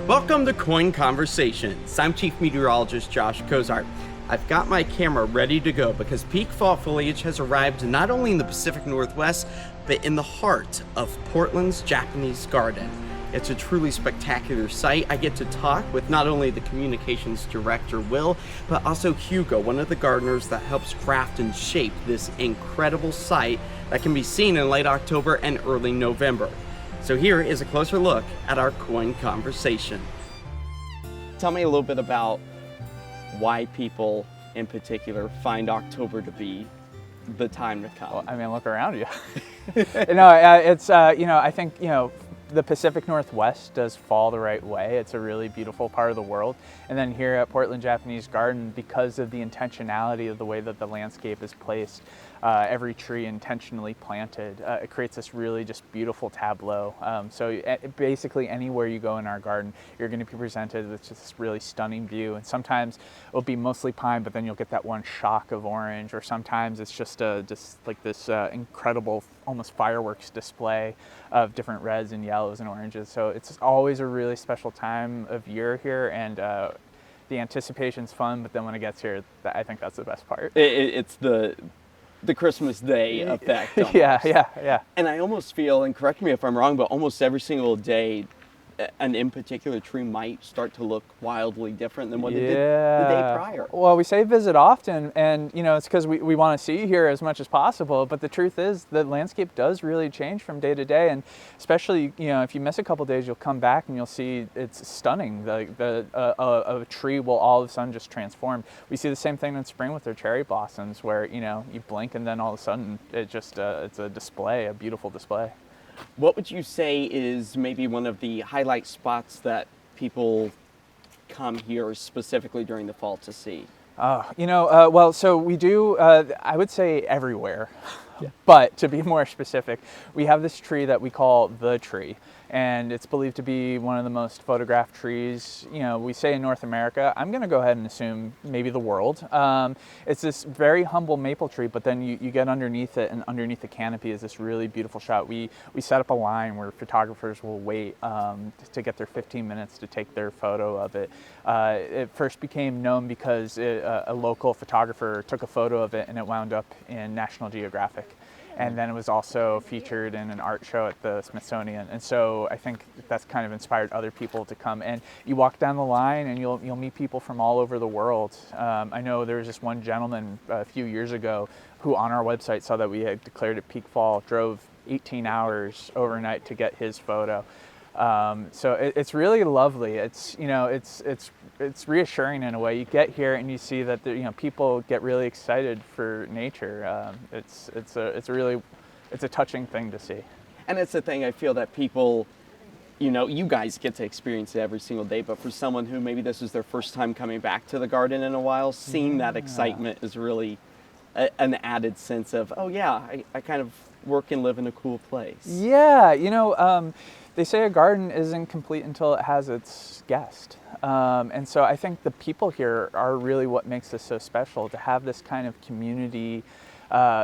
Welcome to KOIN Conversations. I'm Chief Meteorologist Josh Cozart. I've got my camera ready to go because peak fall foliage has arrived not only in the Pacific Northwest, but in the heart of Portland's Japanese garden. It's a truly spectacular sight. I get to talk with not only the communications director, Will, but also Hugo, one of the gardeners that helps craft and shape this incredible site that can be seen in late October and early November. So here is a closer look at our KOIN conversation. Tell me a little bit about why people in particular find October to be the time to come. Well, I mean, look around you. I think, the Pacific Northwest does fall the right way. It's a really beautiful part of the world. And then here at Portland Japanese Garden, because of the intentionality of the way that the landscape is placed, every tree intentionally planted, it creates this really just beautiful tableau. Basically anywhere you go in our garden, you're going to be presented with just this really stunning view. And sometimes it'll be mostly pine, but then you'll get that one shock of orange, or sometimes it's just like this incredible, almost fireworks display of different reds and yellows and oranges. So it's always a really special time of year here, and the anticipation's fun, but then when it gets here, I think that's the best part. It's the Christmas Day effect. Almost. Yeah. And I almost feel, and correct me if I'm wrong, but almost every single day, an in particular tree might start to look wildly different than what it did the day prior. Well, we say visit often, and it's because we want to see here as much as possible, but the truth is the landscape does really change from day to day, and especially if you miss a couple days, you'll come back and you'll see it's stunning. A tree will all of a sudden just transform. We see the same thing in spring with their cherry blossoms, where you blink and then all of a sudden it's a display, a beautiful display. What would you say is maybe one of the highlight spots that people come here specifically during the fall to see? So we do, I would say everywhere, but to be more specific, we have this tree that we call the tree, and it's believed to be one of the most photographed trees, we say in North America. I'm going to go ahead and assume maybe the world. It's this very humble maple tree, but then you get underneath it, and underneath the canopy is this really beautiful shot. We set up a line where photographers will wait to get their 15 minutes to take their photo of it. It first became known because a local photographer took a photo of it, and it wound up in National Geographic. And then it was also featured in an art show at the Smithsonian. And so I think that's kind of inspired other people to come. And you walk down the line and you'll meet people from all over the world. I know there was this one gentleman a few years ago who on our website saw that we had declared it peak fall, drove 18 hours overnight to get his photo. So it's really lovely. It's reassuring in a way. You get here and you see that people get really excited for nature. It's a touching thing to see. And it's the thing I feel that people, you guys get to experience it every single day, but for someone who maybe this is their first time coming back to the garden in a while, seeing that excitement is really an added sense of, I kind of work and live in a cool place. Yeah, they say a garden isn't complete until it has its guest. And so I think the people here are really what makes this so special, to have this kind of community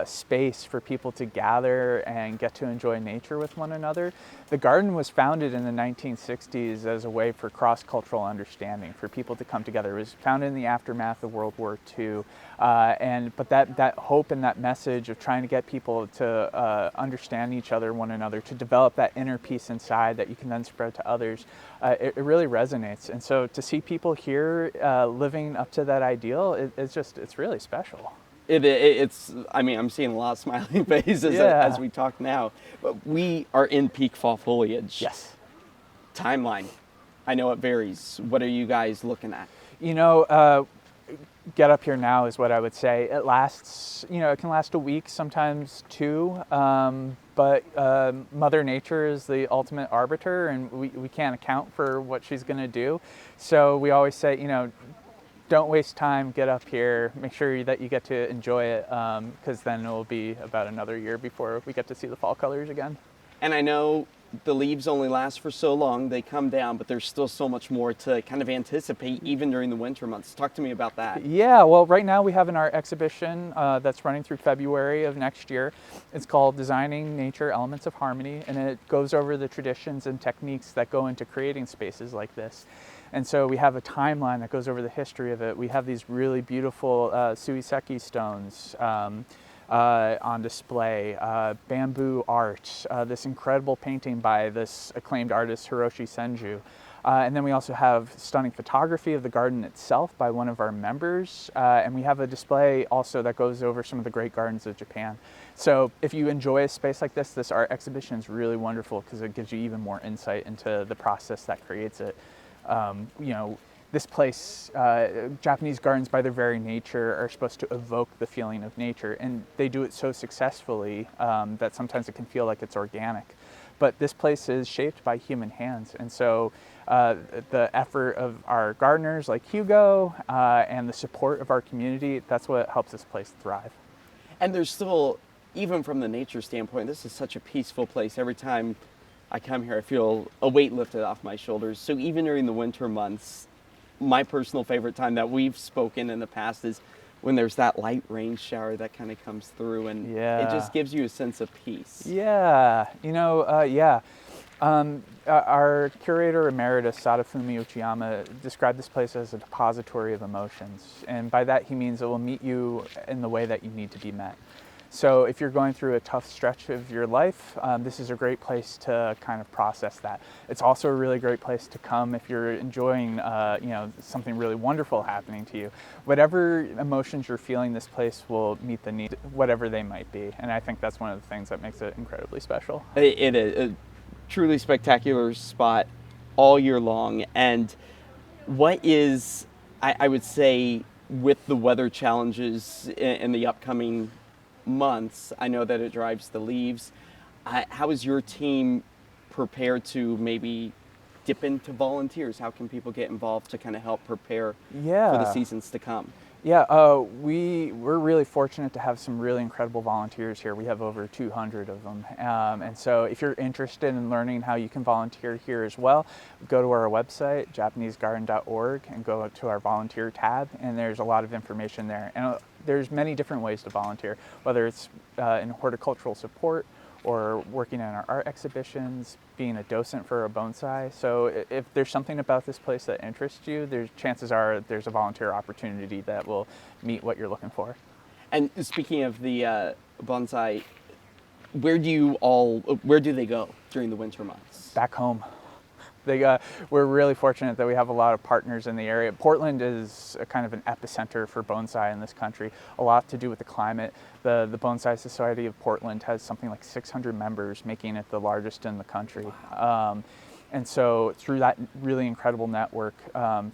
space for people to gather and get to enjoy nature with one another. The garden was founded in the 1960s as a way for cross-cultural understanding, for people to come together. It was founded in the aftermath of World War II. But that hope and that message of trying to get people to understand each other, one another, to develop that inner peace inside that you can then spread to others, it really resonates. And so to see people here living up to that ideal, it's really special. I'm seeing a lot of smiling faces as we talk now. But we are in peak fall foliage. Yes. Timeline. I know it varies. What are you guys looking at? Get up here now is what I would say. It lasts, it can last a week, sometimes two. But Mother Nature is the ultimate arbiter, and we can't account for what she's going to do. So we always say, don't waste time, get up here, make sure that you get to enjoy it, because then it will be about another year before we get to see the fall colors again. And I know the leaves only last for so long. They come down, but there's still so much more to kind of anticipate even during the winter months. Talk to me about that. Yeah, well, right now we have an art exhibition that's running through February of next year. It's called Designing Nature Elements of Harmony, and it goes over the traditions and techniques that go into creating spaces like this. And so we have a timeline that goes over the history of it. We have these really beautiful suiseki stones on display, bamboo art, this incredible painting by this acclaimed artist Hiroshi Senju. And then we also have stunning photography of the garden itself by one of our members. And we have a display also that goes over some of the great gardens of Japan. So if you enjoy a space like this art exhibition is really wonderful because it gives you even more insight into the process that creates it. This place, Japanese gardens by their very nature are supposed to evoke the feeling of nature, and they do it so successfully that sometimes it can feel like it's organic. But this place is shaped by human hands, and so the effort of our gardeners like Hugo and the support of our community, that's what helps this place thrive. And there's still, even from the nature standpoint, this is such a peaceful place. Every time I come here, I feel a weight lifted off my shoulders. So even during the winter months, my personal favorite time that we've spoken in the past is when there's that light rain shower that kind of comes through, and it just gives you a sense of peace. Yeah, our curator emeritus, Sadafumi Uchiyama, described this place as a depository of emotions. And by that he means it will meet you in the way that you need to be met. So if you're going through a tough stretch of your life, this is a great place to kind of process that. It's also a really great place to come if you're enjoying something really wonderful happening to you. Whatever emotions you're feeling, this place will meet the need, whatever they might be. And I think that's one of the things that makes it incredibly special. It is a truly spectacular spot all year long. And what is, I would say, with the weather challenges in the upcoming months, I know that it drives the leaves. How is your team prepared to maybe dip into volunteers? How can people get involved to kind of help prepare for the seasons to come? Yeah, we're really fortunate to have some really incredible volunteers here. We have over 200 of them. And so if you're interested in learning how you can volunteer here as well, go to our website, japanesegarden.org, and go to our volunteer tab, and there's a lot of information there. And there's many different ways to volunteer, whether it's in horticultural support or working in our art exhibitions, being a docent for a bonsai. So if there's something about this place that interests you, chances are there's a volunteer opportunity that will meet what you're looking for. And speaking of the bonsai, where do they go during the winter months? Back home. We're really fortunate that we have a lot of partners in the area. Portland is a kind of an epicenter for bonsai in this country, a lot to do with the climate. The Bonsai Society of Portland has something like 600 members, making it the largest in the country. Wow. And so through that really incredible network,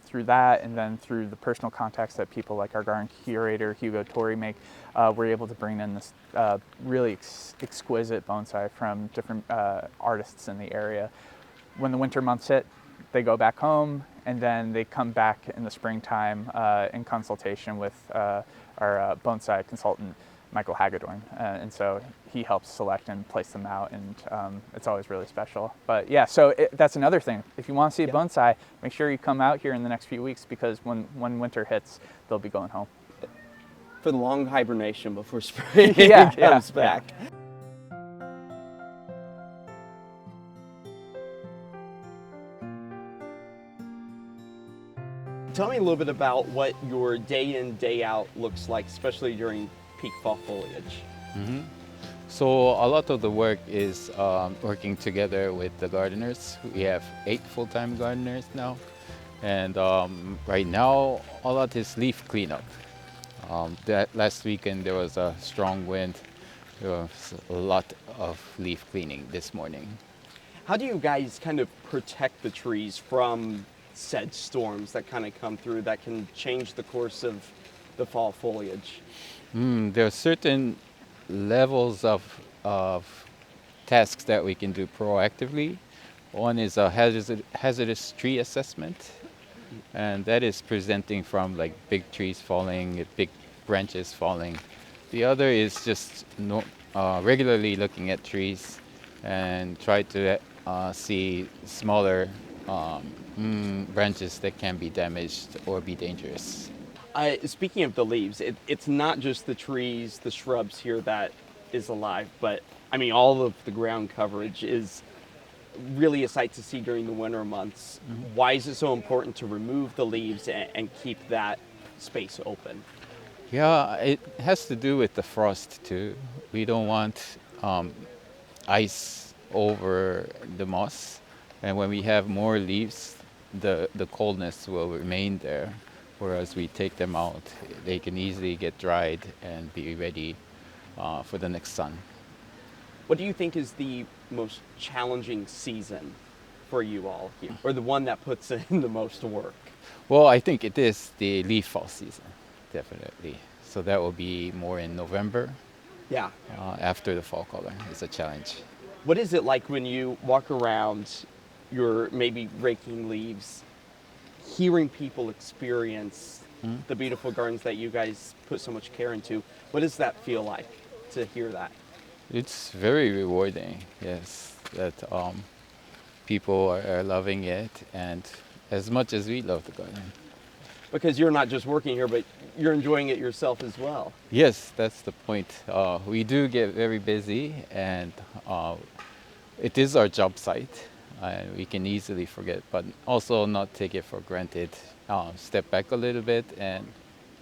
through that and then through the personal contacts that people like our garden curator, Hugo Tori, make, we're able to bring in this really exquisite bonsai from different artists in the area. When the winter months hit, they go back home, and then they come back in the springtime in consultation with our bonsai consultant, Michael Hagedorn. And so he helps select and place them out, and it's always really special. But yeah, so that's another thing. If you want to see a bonsai, make sure you come out here in the next few weeks, because when winter hits, they'll be going home. For the long hibernation before spring comes back. Yeah. Tell me a little bit about what your day in, day out looks like, especially during peak fall foliage. Mm-hmm. So a lot of the work is working together with the gardeners. We have 8 full-time gardeners now. And right now, a lot is leaf cleanup. That last weekend there was a strong wind. There was a lot of leaf cleaning this morning. How do you guys kind of protect the trees from said storms that kind of come through that can change the course of the fall foliage? There are certain levels of tasks that we can do proactively. One is a hazardous tree assessment, and that is presenting from like big trees falling, big branches falling. The other is just regularly looking at trees and try to see smaller branches that can be damaged or be dangerous. Speaking of the leaves, it's not just the trees, the shrubs here that is alive, but I mean, all of the ground coverage is really a sight to see during the winter months. Why is it so important to remove the leaves and keep that space open? Yeah, it has to do with the frost too. We don't want ice over the moss, and when we have more leaves, the coldness will remain there. Whereas we take them out, they can easily get dried and be ready for the next sun. What do you think is the most challenging season for you all here, or the one that puts in the most work? Well, I think it is the leaf fall season, definitely. So that will be more in November. Yeah. After the fall color. It's a challenge. What is it like when you walk around, you're maybe raking leaves, hearing people experience the beautiful gardens that you guys put so much care into? What does that feel like to hear that? It's very rewarding, yes, that people are loving it, and as much as we love the garden. Because you're not just working here, but you're enjoying it yourself as well. Yes, that's the point. We do get very busy, and it is our job site. We can easily forget, but also not take it for granted. Step back a little bit and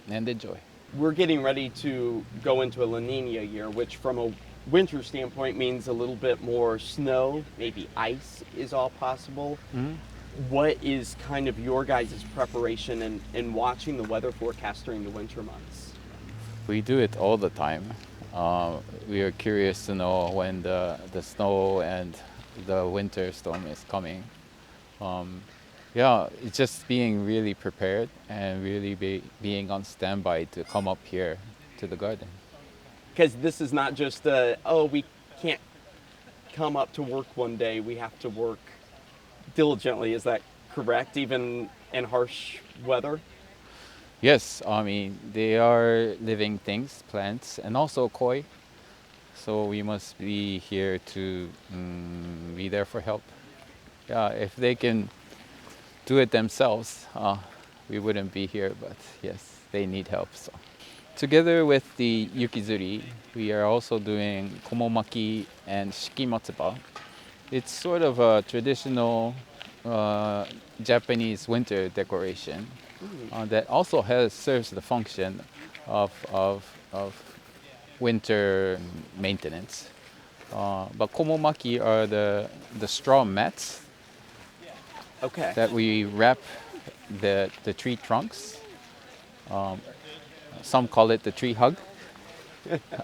enjoy. We're getting ready to go into a La Nina year, which from a winter standpoint means a little bit more snow, maybe ice is all possible. What is kind of your guys' preparation in watching the weather forecast during the winter months? We do it all the time. We are curious to know when the snow and the winter storm is coming. Yeah, it's just being really prepared and really being on standby to come up here to the garden. Because this is not just we can't come up to work one day, we have to work diligently. Is that correct, even in harsh weather? Yes, I mean, they are living things, plants, and also koi. So we must be here to be there for help. Yeah, if they can do it themselves, we wouldn't be here, but yes, they need help. So. Together with the yukizuri, we are also doing komomaki and shikimatsuba. It's sort of a traditional Japanese winter decoration that also serves the function of winter maintenance. But komomaki are the straw mats that we wrap the tree trunks. Some call it the tree hug.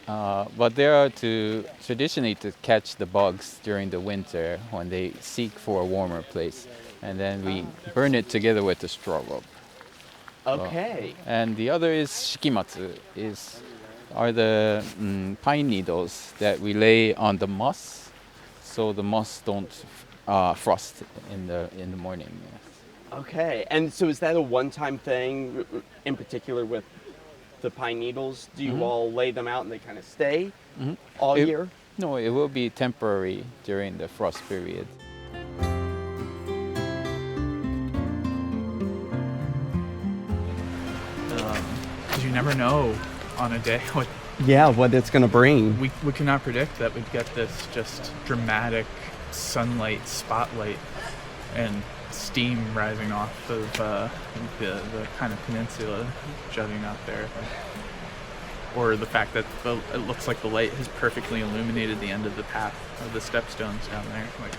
But they are traditionally to catch the bugs during the winter when they seek for a warmer place. And then we burn it together with the straw rope. Okay. And the other is shikimatsu, are the pine needles that we lay on the moss, so the moss don't frost in the morning. Yes. Okay. And so is that a one-time thing in particular with the pine needles? Do you all lay them out and they kind of stay all year? No, it will be temporary during the frost period. Because you never know on a day what What it's going to bring. we could not predict that we'd get this just dramatic sunlight spotlight and steam rising off of the kind of peninsula jutting out there, or the fact that it looks like the light has perfectly illuminated the end of the path of the stepstones down there. Like,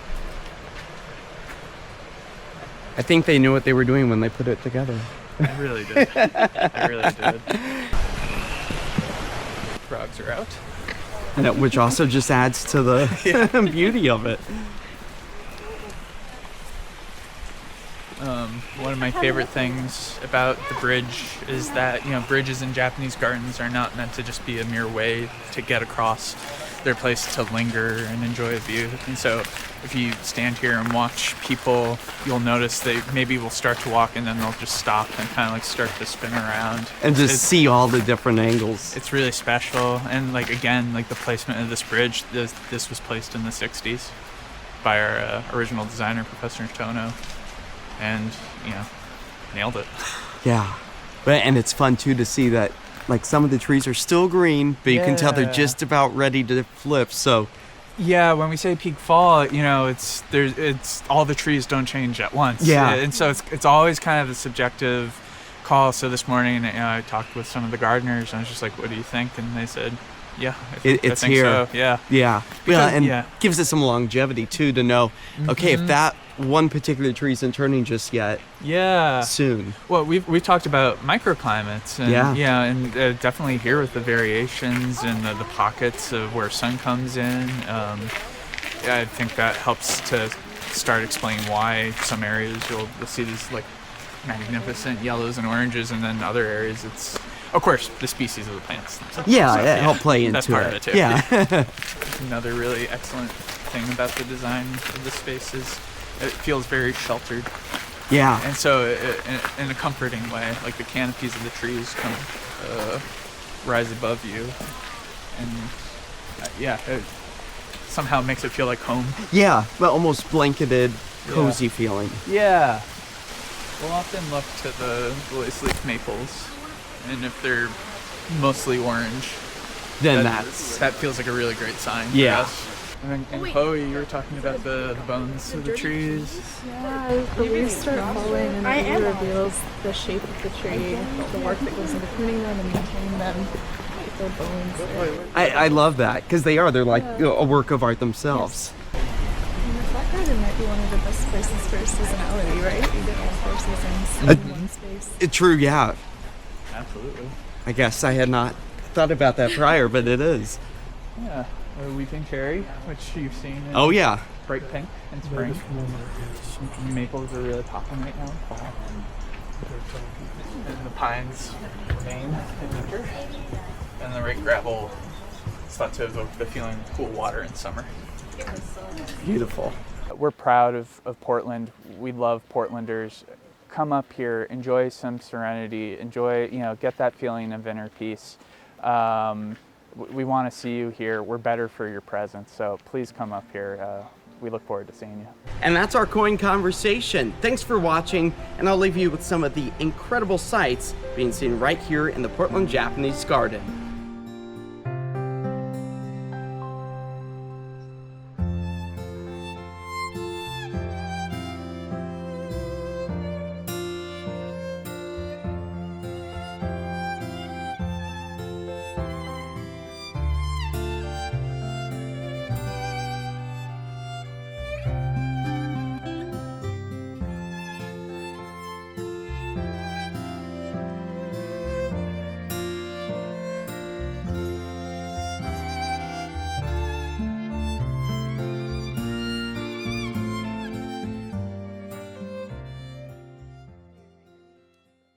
I think they knew what they were doing when they put it together. I really did. I really did. Frogs are out. Which also just adds to the beauty of it. One of my favorite things about the bridge is that, bridges in Japanese gardens are not meant to just be a mere way to get across. They're a place to linger and enjoy a view. And so if you stand here and watch people, you'll notice they maybe will start to walk and then they'll just stop and kind of like start to spin around. And just see all the different angles. It's really special. And again, the placement of this bridge, this was placed in the 60s. by our original designer, Professor Tono, and nailed it. Yeah, and it's fun too to see that like some of the trees are still green, but you can tell they're just about ready to flip. So yeah, when we say peak fall, it's all the trees don't change at once. Yeah, and so it's always kind of a subjective call. So this morning, I talked with some of the gardeners, and I was just like, "What do you think?" And they said, "Yeah, I think here." So. Yeah, Because, gives it some longevity too to know. Okay, if that one particular tree isn't turning just yet, soon. Well, we've talked about microclimates, and and definitely here with the variations and the pockets of where sun comes in. I think that helps to start explaining why some areas you'll see these like magnificent yellows and oranges, and then other areas it's, of course, the species of the plants. It helped play into that's part it. of it too. Yeah. Another really excellent thing about the design of the space is it feels very sheltered. Yeah. And so in a comforting way, like the canopies of the trees come rise above you, and it somehow makes it feel like home. Yeah, but almost blanketed, cozy feeling. Yeah. We'll often look to the lace leaf maples, and if they're mostly orange, Then that that feels like a really great sign for Yeah. us. And Chloe, you were talking about the bones of the trees. Yeah, the leaves start falling and it reveals the shape of the tree, the work that goes into pruning them and maintaining them with their bones. I love that, because they're like a work of art themselves. And the flat garden might be one of the best places for seasonality, right? You get all 4 seasons in one space. True, yeah. Absolutely. I guess I had not thought about that prior, but it is. Yeah. Weeping cherry, which you've seen in Oh yeah. bright pink in spring. Maples are really popping right now in fall. And the pines remain in winter. And the red gravel is thought to evoke the feeling of cool water in summer. Beautiful. We're proud of Portland. We love Portlanders. Come up here, enjoy some serenity, enjoy, get that feeling of inner peace. We want to see you here. We're better for your presence, so please come up here. We look forward to seeing you. And that's our KOIN Conversation. Thanks for watching, and I'll leave you with some of the incredible sights being seen right here in the Portland Japanese Garden.